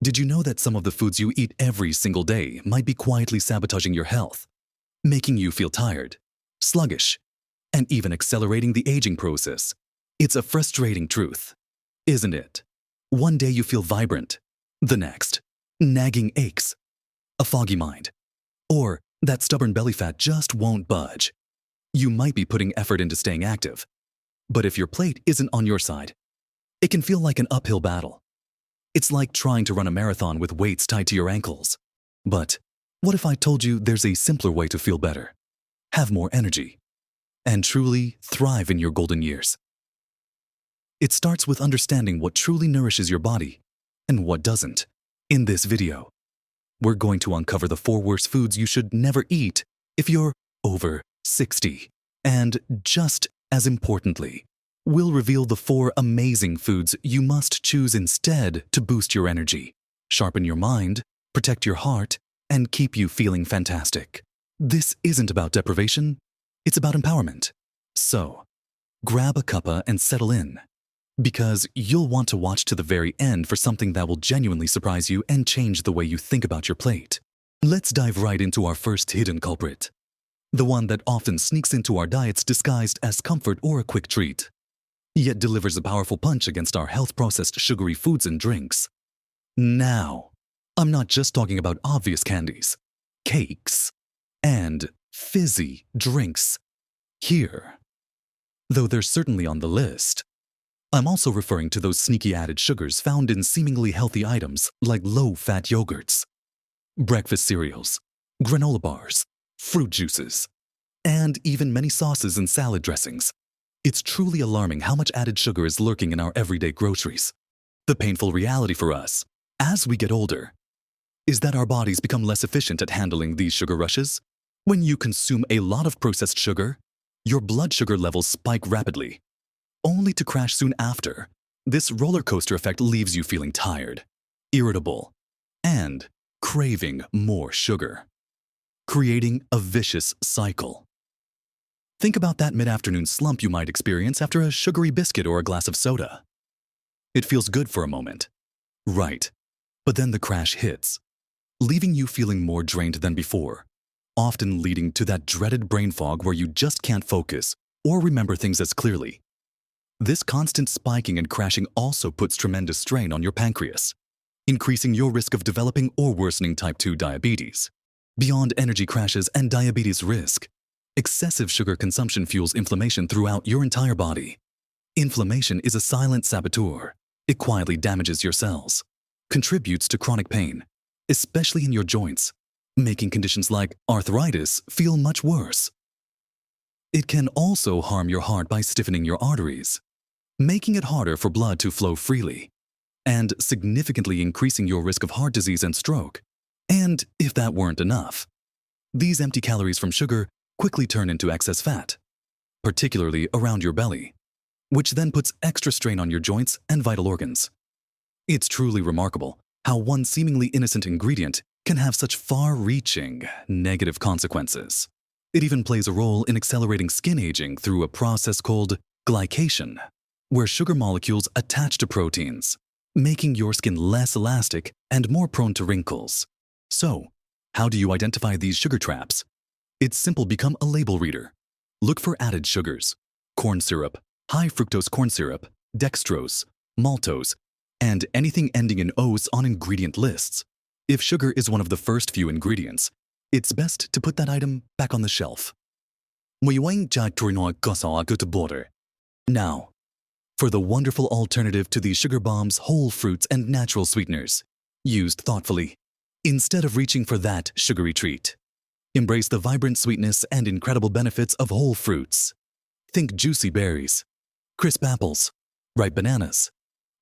Did you know that some of the foods you eat every single day might be quietly sabotaging your health, making you feel tired, sluggish, and even accelerating the aging process? It's a frustrating truth, isn't it? One day you feel vibrant, the next, nagging aches, a foggy mind, or that stubborn belly fat just won't budge. You might be putting effort into staying active, but if your plate isn't on your side, it can feel like an uphill battle. It's like trying to run a marathon with weights tied to your ankles. But what if I told you there's a simpler way to feel better, have more energy, and truly thrive in your golden years? It starts with understanding what truly nourishes your body and what doesn't. In this video, we're going to uncover the 4 worst foods you should never eat if you're over 60. And just as importantly, we'll reveal the 4 amazing foods you must choose instead to boost your energy, sharpen your mind, protect your heart, and keep you feeling fantastic. This isn't about deprivation, it's about empowerment. So, grab a cuppa and settle in, because you'll want to watch to the very end for something that will genuinely surprise you and change the way you think about your plate. Let's dive right into our first hidden culprit, the one that often sneaks into our diets disguised as comfort or a quick treat, yet delivers a powerful punch against our health-processed sugary foods and drinks. Now, I'm not just talking about obvious candies, cakes, and fizzy drinks here, though they're certainly on the list. I'm also referring to those sneaky added sugars found in seemingly healthy items like low-fat yogurts, breakfast cereals, granola bars, fruit juices, and even many sauces and salad dressings. It's truly alarming how much added sugar is lurking in our everyday groceries. The painful reality for us, as we get older, is that our bodies become less efficient at handling these sugar rushes. When you consume a lot of processed sugar, your blood sugar levels spike rapidly, only to crash soon after. This roller coaster effect leaves you feeling tired, irritable, and craving more sugar, creating a vicious cycle. Think about that mid-afternoon slump you might experience after a sugary biscuit or a glass of soda. It feels good for a moment, right? But then the crash hits, leaving you feeling more drained than before, often leading to that dreaded brain fog where you just can't focus or remember things as clearly. This constant spiking and crashing also puts tremendous strain on your pancreas, increasing your risk of developing or worsening type 2 diabetes. Beyond energy crashes and diabetes risk, excessive sugar consumption fuels inflammation throughout your entire body. Inflammation is a silent saboteur. It quietly damages your cells, contributes to chronic pain, especially in your joints, making conditions like arthritis feel much worse. It can also harm your heart by stiffening your arteries, making it harder for blood to flow freely, and significantly increasing your risk of heart disease and stroke. And if that weren't enough, these empty calories from sugar quickly turn into excess fat, particularly around your belly, which then puts extra strain on your joints and vital organs. It's truly remarkable how one seemingly innocent ingredient can have such far-reaching negative consequences. It even plays a role in accelerating skin aging through a process called glycation, where sugar molecules attach to proteins, making your skin less elastic and more prone to wrinkles. So, how do you identify these sugar traps? It's simple. Become a label reader. Look for added sugars, corn syrup, high fructose corn syrup, dextrose, maltose, and anything ending in O's on ingredient lists. If sugar is one of the first few ingredients, it's best to put that item back on the shelf. Now, for the wonderful alternative to these sugar bombs, whole fruits and natural sweeteners, used thoughtfully, instead of reaching for that sugary treat. Embrace the vibrant sweetness and incredible benefits of whole fruits. Think juicy berries, crisp apples, ripe bananas,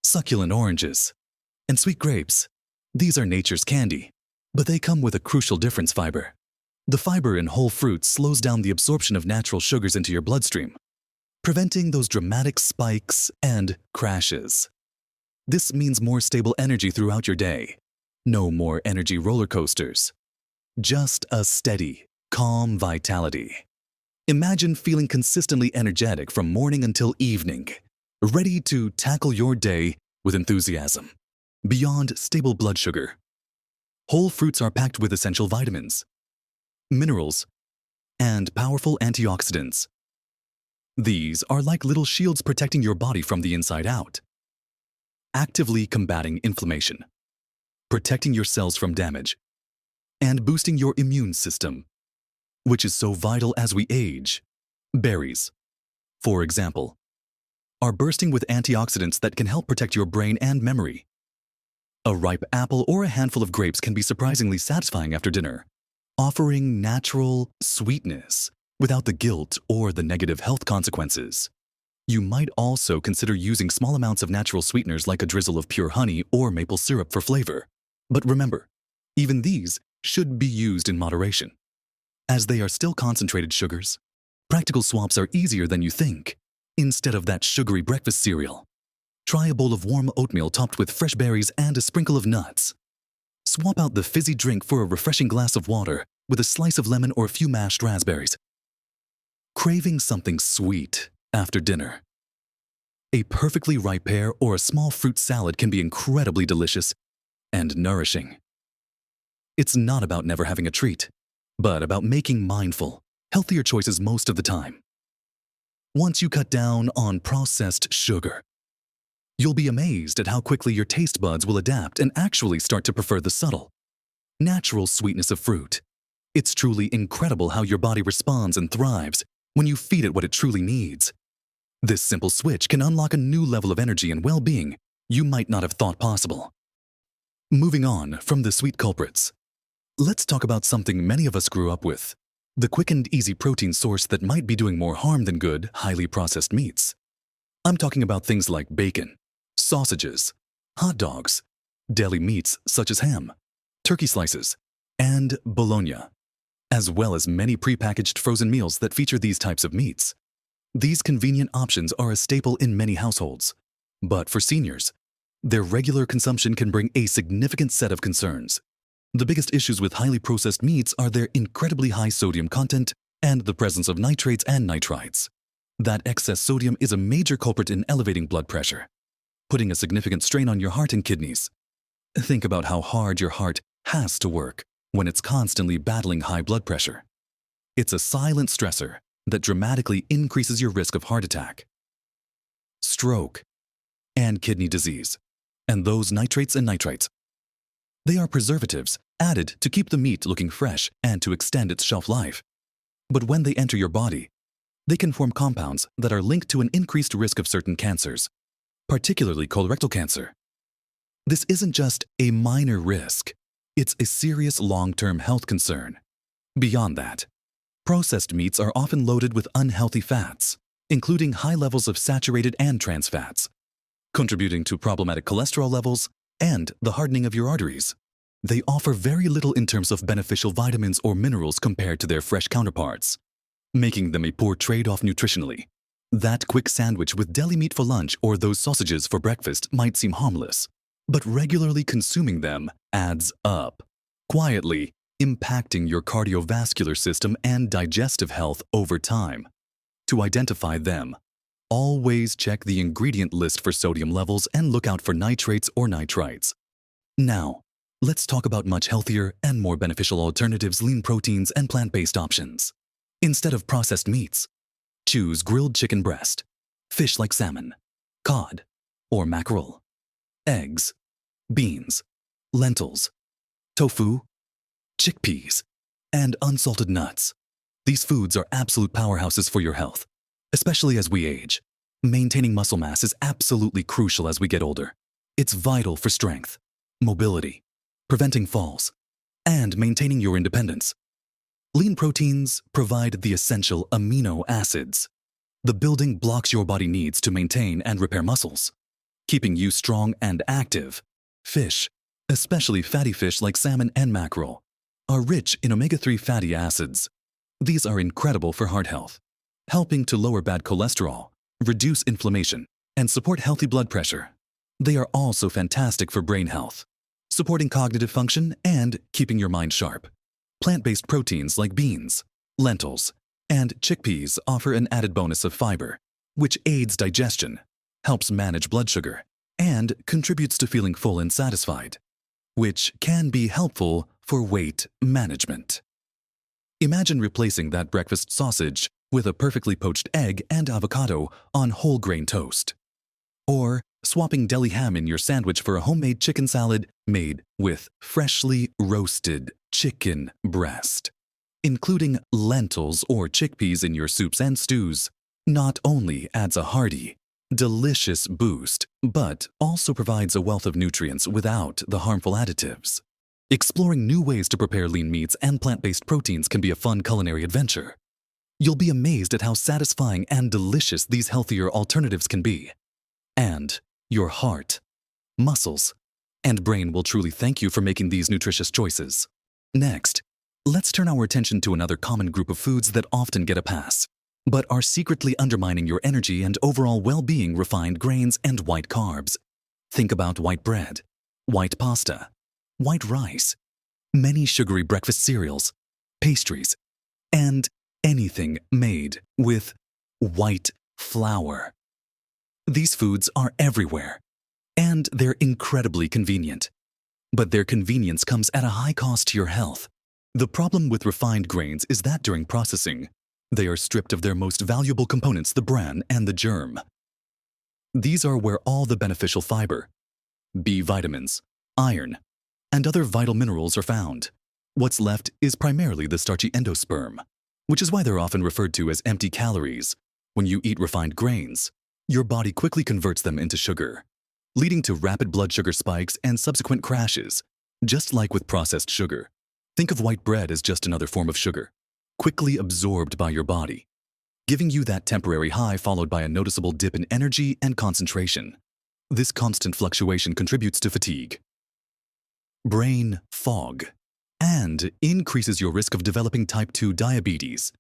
succulent oranges, and sweet grapes. These are nature's candy, but they come with a crucial difference: fiber. The fiber in whole fruits slows down the absorption of natural sugars into your bloodstream, preventing those dramatic spikes and crashes. This means more stable energy throughout your day. No more energy roller coasters. Just a steady, calm vitality. Imagine feeling consistently energetic from morning until evening, ready to tackle your day with enthusiasm. Beyond stable blood sugar, whole fruits are packed with essential vitamins, minerals, and powerful antioxidants. These are like little shields protecting your body from the inside out, actively combating inflammation, protecting your cells from damage, and boosting your immune system, which is so vital as we age. Berries, for example, are bursting with antioxidants that can help protect your brain and memory. A ripe apple or a handful of grapes can be surprisingly satisfying after dinner, offering natural sweetness without the guilt or the negative health consequences. You might also consider using small amounts of natural sweeteners like a drizzle of pure honey or maple syrup for flavor. But remember, even these should be used in moderation. As they are still concentrated sugars, practical swaps are easier than you think. Instead of that sugary breakfast cereal, try a bowl of warm oatmeal topped with fresh berries and a sprinkle of nuts. Swap out the fizzy drink for a refreshing glass of water with a slice of lemon or a few mashed raspberries. Craving something sweet after dinner? A perfectly ripe pear or a small fruit salad can be incredibly delicious and nourishing. It's not about never having a treat, but about making mindful, healthier choices most of the time. Once you cut down on processed sugar, you'll be amazed at how quickly your taste buds will adapt and actually start to prefer the subtle, natural sweetness of fruit. It's truly incredible how your body responds and thrives when you feed it what it truly needs. This simple switch can unlock a new level of energy and well-being you might not have thought possible. Moving on from the sweet culprits, let's talk about something many of us grew up with. The quick and easy protein source that might be doing more harm than good, highly processed meats. I'm talking about things like bacon, sausages, hot dogs, deli meats such as ham, turkey slices, and bologna, as well as many prepackaged frozen meals that feature these types of meats. These convenient options are a staple in many households, but for seniors, their regular consumption can bring a significant set of concerns. The biggest issues with highly processed meats are their incredibly high sodium content and the presence of nitrates and nitrites. That excess sodium is a major culprit in elevating blood pressure, putting a significant strain on your heart and kidneys. Think about how hard your heart has to work when it's constantly battling high blood pressure. It's a silent stressor that dramatically increases your risk of heart attack, stroke, and kidney disease. And those nitrates and nitrites, they are preservatives added to keep the meat looking fresh and to extend its shelf life. But when they enter your body, they can form compounds that are linked to an increased risk of certain cancers, particularly colorectal cancer. This isn't just a minor risk, it's a serious long-term health concern. Beyond that, processed meats are often loaded with unhealthy fats, including high levels of saturated and trans fats, contributing to problematic cholesterol levels and the hardening of your arteries. They offer very little in terms of beneficial vitamins or minerals compared to their fresh counterparts, making them a poor trade-off nutritionally. That quick sandwich with deli meat for lunch or those sausages for breakfast might seem harmless, but regularly consuming them adds up, quietly impacting your cardiovascular system and digestive health over time. To identify them, always check the ingredient list for sodium levels and look out for nitrates or nitrites. Now, let's talk about much healthier and more beneficial alternatives: lean proteins and plant-based options. Instead of processed meats, choose grilled chicken breast, fish like salmon, cod, or mackerel, eggs, beans, lentils, tofu, chickpeas, and unsalted nuts. These foods are absolute powerhouses for your health, especially as we age. Maintaining muscle mass is absolutely crucial as we get older. It's vital for strength, mobility, preventing falls, and maintaining your independence. Lean proteins provide the essential amino acids, the building blocks your body needs to maintain and repair muscles, keeping you strong and active. Fish, especially fatty fish like salmon and mackerel, are rich in omega-3 fatty acids. These are incredible for heart health, helping to lower bad cholesterol, reduce inflammation, and support healthy blood pressure. They are also fantastic for brain health, supporting cognitive function and keeping your mind sharp. Plant-based proteins like beans, lentils, and chickpeas offer an added bonus of fiber, which aids digestion, helps manage blood sugar, and contributes to feeling full and satisfied, which can be helpful for weight management. Imagine replacing that breakfast sausage with a perfectly poached egg and avocado on whole grain toast. Or swapping deli ham in your sandwich for a homemade chicken salad made with freshly roasted chicken breast. Including lentils or chickpeas in your soups and stews not only adds a hearty, delicious boost, but also provides a wealth of nutrients without the harmful additives. Exploring new ways to prepare lean meats and plant-based proteins can be a fun culinary adventure. You'll be amazed at how satisfying and delicious these healthier alternatives can be. And your heart, muscles, and brain will truly thank you for making these nutritious choices. Next, let's turn our attention to another common group of foods that often get a pass, but are secretly undermining your energy and overall well-being: refined grains and white carbs. Think about white bread, white pasta, white rice, many sugary breakfast cereals, pastries, and anything made with white flour. These foods are everywhere, and they're incredibly convenient. But their convenience comes at a high cost to your health. The problem with refined grains is that during processing, they are stripped of their most valuable components, the bran and the germ. These are where all the beneficial fiber, B vitamins, iron, and other vital minerals are found. What's left is primarily the starchy endosperm, which is why they're often referred to as empty calories. When you eat refined grains, your body quickly converts them into sugar, leading to rapid blood sugar spikes and subsequent crashes, just like with processed sugar. Think of white bread as just another form of sugar, quickly absorbed by your body, giving you that temporary high followed by a noticeable dip in energy and concentration. This constant fluctuation contributes to fatigue, brain fog, and increases your risk of developing type 2 diabetes.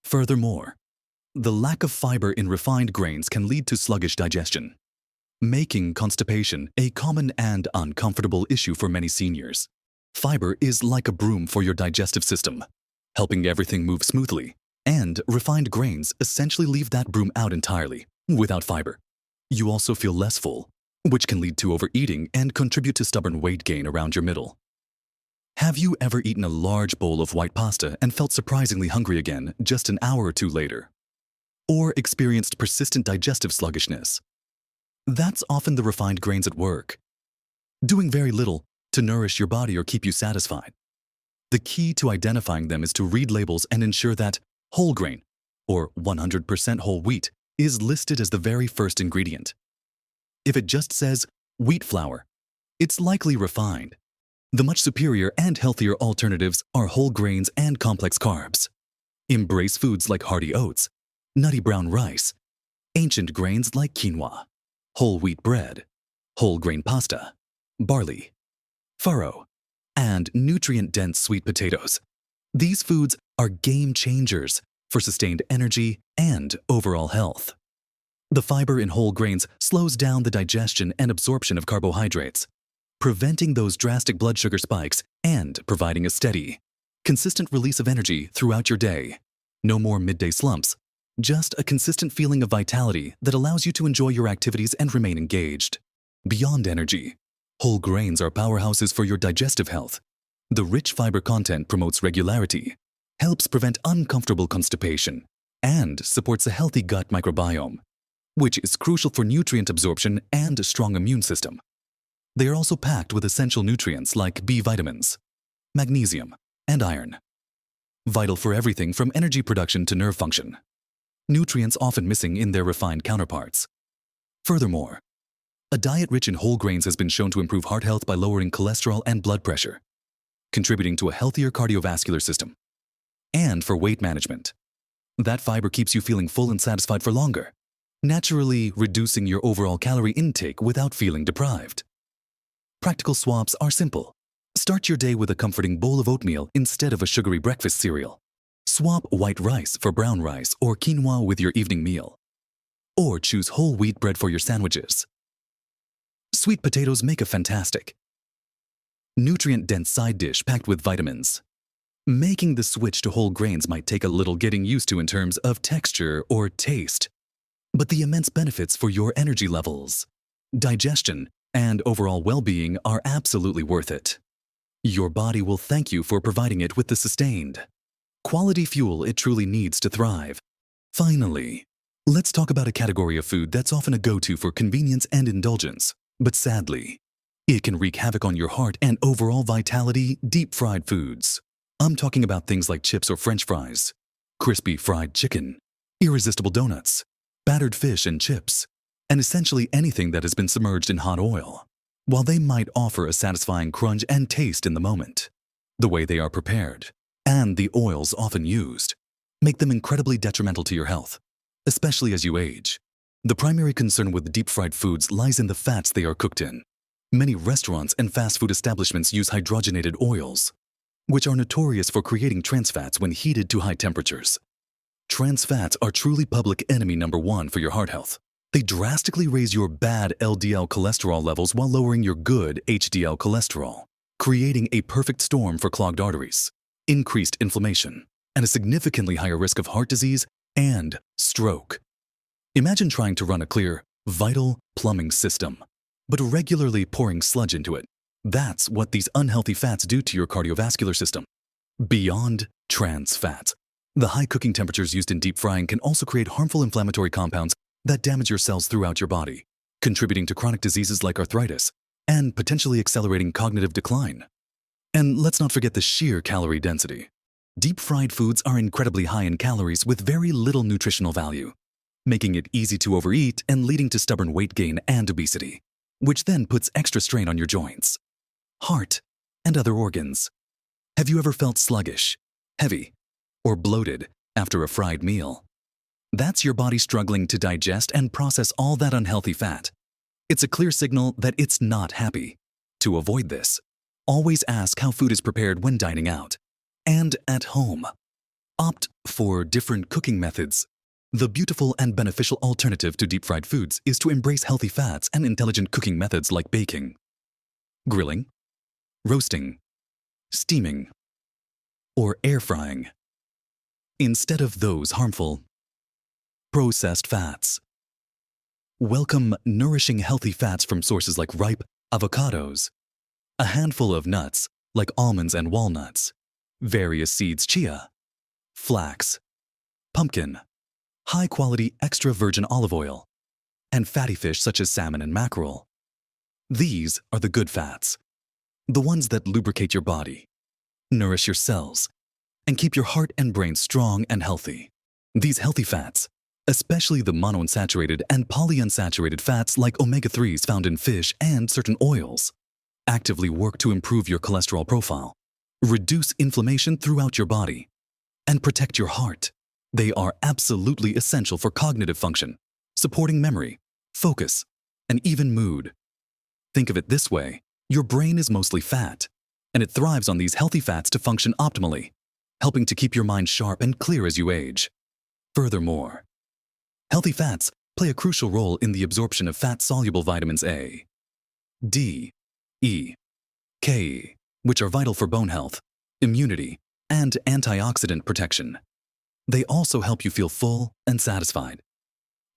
Furthermore, the lack of fiber in refined grains can lead to sluggish digestion, making constipation a common and uncomfortable issue for many seniors. Fiber is like a broom for your digestive system, helping everything move smoothly, and refined grains essentially leave that broom out entirely. Without fiber, you also feel less full, which can lead to overeating and contribute to stubborn weight gain around your middle. Have you ever eaten a large bowl of white pasta and felt surprisingly hungry again just an hour or two later? Or experienced persistent digestive sluggishness? That's often the refined grains at work, doing very little to nourish your body or keep you satisfied. The key to identifying them is to read labels and ensure that whole grain, or 100% whole wheat, is listed as the very first ingredient. If it just says wheat flour, it's likely refined. The much superior and healthier alternatives are whole grains and complex carbs. Embrace foods like hearty oats, nutty brown rice, ancient grains like quinoa, whole wheat bread, whole grain pasta, barley, farro, and nutrient-dense sweet potatoes. These foods are game changers for sustained energy and overall health. The fiber in whole grains slows down the digestion and absorption of carbohydrates, preventing those drastic blood sugar spikes and providing a steady, consistent release of energy throughout your day. No more midday slumps, just a consistent feeling of vitality that allows you to enjoy your activities and remain engaged. Beyond energy, whole grains are powerhouses for your digestive health. The rich fiber content promotes regularity, helps prevent uncomfortable constipation, and supports a healthy gut microbiome, which is crucial for nutrient absorption and a strong immune system. They are also packed with essential nutrients like B vitamins, magnesium, and iron, vital for everything from energy production to nerve function, nutrients often missing in their refined counterparts. Furthermore, a diet rich in whole grains has been shown to improve heart health by lowering cholesterol and blood pressure, contributing to a healthier cardiovascular system. And for weight management, that fiber keeps you feeling full and satisfied for longer, naturally reducing your overall calorie intake without feeling deprived. Practical swaps are simple. Start your day with a comforting bowl of oatmeal instead of a sugary breakfast cereal. Swap white rice for brown rice or quinoa with your evening meal. Or choose whole wheat bread for your sandwiches. Sweet potatoes make a fantastic, nutrient-dense side dish packed with vitamins. Making the switch to whole grains might take a little getting used to in terms of texture or taste, but the immense benefits for your energy levels, digestion, and overall well-being are absolutely worth it. Your body will thank you for providing it with the sustained quality fuel it truly needs to thrive. Finally, let's talk about a category of food that's often a go-to for convenience and indulgence, but sadly, it can wreak havoc on your heart and overall vitality: deep-fried foods. I'm talking about things like chips or French fries, crispy fried chicken, irresistible donuts, battered fish and chips, and essentially anything that has been submerged in hot oil. While they might offer a satisfying crunch and taste in the moment, the way they are prepared and the oils often used make them incredibly detrimental to your health, especially as you age. The primary concern with deep-fried foods lies in the fats they are cooked in. Many restaurants and fast food establishments use hydrogenated oils, which are notorious for creating trans fats when heated to high temperatures. Trans fats are truly public enemy number one for your heart health. They drastically raise your bad LDL cholesterol levels while lowering your good HDL cholesterol, creating a perfect storm for clogged arteries, increased inflammation, and a significantly higher risk of heart disease and stroke. Imagine trying to run a clear, vital plumbing system, but regularly pouring sludge into it. That's what these unhealthy fats do to your cardiovascular system. Beyond trans fats, the high cooking temperatures used in deep frying can also create harmful inflammatory compounds that damage your cells throughout your body, contributing to chronic diseases like arthritis and potentially accelerating cognitive decline. And let's not forget the sheer calorie density. Deep-fried foods are incredibly high in calories with very little nutritional value, making it easy to overeat and leading to stubborn weight gain and obesity, which then puts extra strain on your joints, heart, and other organs. Have you ever felt sluggish, heavy, or bloated after a fried meal? That's your body struggling to digest and process all that unhealthy fat. It's a clear signal that it's not happy. To avoid this, always ask how food is prepared when dining out and at home. Opt for different cooking methods. The beautiful and beneficial alternative to deep-fried foods is to embrace healthy fats and intelligent cooking methods like baking, grilling, roasting, steaming, or air frying, instead of those harmful processed fats. Welcome nourishing healthy fats from sources like ripe avocados, a handful of nuts like almonds and walnuts, various seeds: chia, flax, pumpkin, high-quality extra virgin olive oil, and fatty fish such as salmon and mackerel. These are the good fats, the ones that lubricate your body, nourish your cells, and keep your heart and brain strong and healthy. These healthy fats, especially the monounsaturated and polyunsaturated fats like omega-3s found in fish and certain oils, actively work to improve your cholesterol profile, reduce inflammation throughout your body, and protect your heart. They are absolutely essential for cognitive function, supporting memory, focus, and even mood. Think of it this way: your brain is mostly fat, and it thrives on these healthy fats to function optimally, helping to keep your mind sharp and clear as you age. Furthermore, healthy fats play a crucial role in the absorption of fat-soluble vitamins A, D, E, K, which are vital for bone health, immunity, and antioxidant protection. They also help you feel full and satisfied,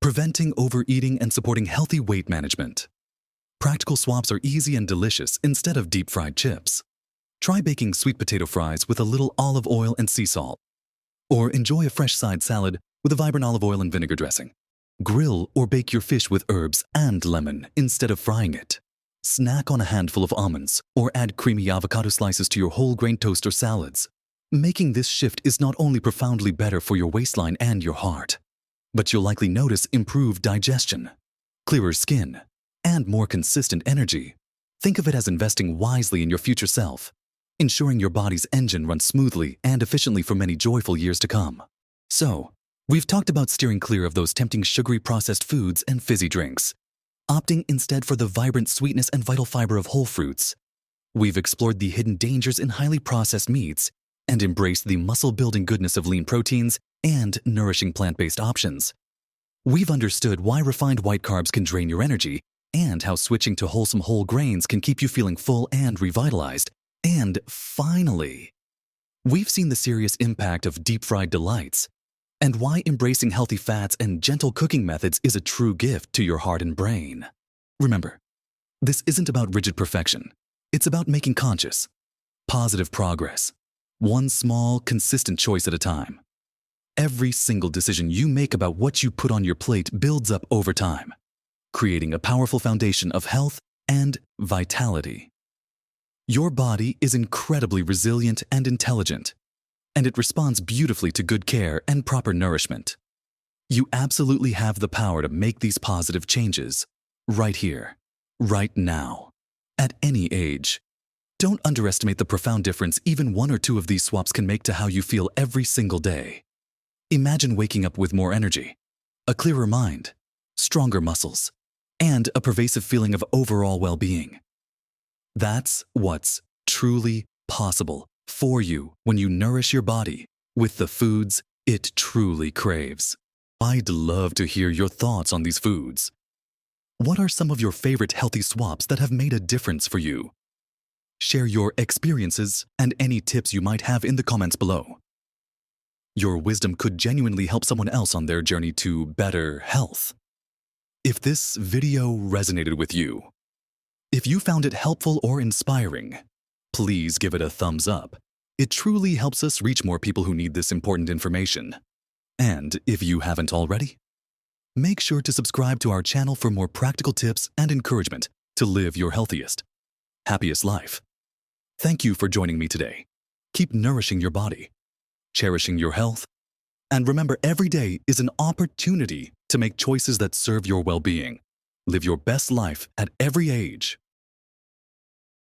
preventing overeating and supporting healthy weight management. Practical swaps are easy and delicious instead of deep-fried chips. Try baking sweet potato fries with a little olive oil and sea salt, or enjoy a fresh side salad with a vibrant olive oil and vinegar dressing. Grill or bake your fish with herbs and lemon instead of frying it. Snack on a handful of almonds or add creamy avocado slices to your whole grain toast or salads. Making this shift is not only profoundly better for your waistline and your heart, but you'll likely notice improved digestion, clearer skin, and more consistent energy. Think of it as investing wisely in your future self, ensuring your body's engine runs smoothly and efficiently for many joyful years to come. So, we've talked about steering clear of those tempting sugary processed foods and fizzy drinks, opting instead for the vibrant sweetness and vital fiber of whole fruits. We've explored the hidden dangers in highly processed meats and embraced the muscle-building goodness of lean proteins and nourishing plant-based options. We've understood why refined white carbs can drain your energy and how switching to wholesome whole grains can keep you feeling full and revitalized. And finally, we've seen the serious impact of deep-fried delights and why embracing healthy fats and gentle cooking methods is a true gift to your heart and brain. Remember, this isn't about rigid perfection. It's about making conscious, positive progress, one small, consistent choice at a time. Every single decision you make about what you put on your plate builds up over time, creating a powerful foundation of health and vitality. Your body is incredibly resilient and intelligent, and it responds beautifully to good care and proper nourishment. You absolutely have the power to make these positive changes right here, right now, at any age. Don't underestimate the profound difference even one or two of these swaps can make to how you feel every single day. Imagine waking up with more energy, a clearer mind, stronger muscles, and a pervasive feeling of overall well-being. That's what's truly possible for you when you nourish your body with the foods it truly craves. I'd love to hear your thoughts on these foods. What are some of your favorite healthy swaps that have made a difference for you? Share your experiences and any tips you might have in the comments below. Your wisdom could genuinely help someone else on their journey to better health. If this video resonated with you, if you found it helpful or inspiring, please give it a thumbs up. It truly helps us reach more people who need this important information. And if you haven't already, make sure to subscribe to our channel for more practical tips and encouragement to live your healthiest, happiest life. Thank you for joining me today. Keep nourishing your body, cherishing your health, and remember, every day is an opportunity to make choices that serve your well-being. Live your best life at every age.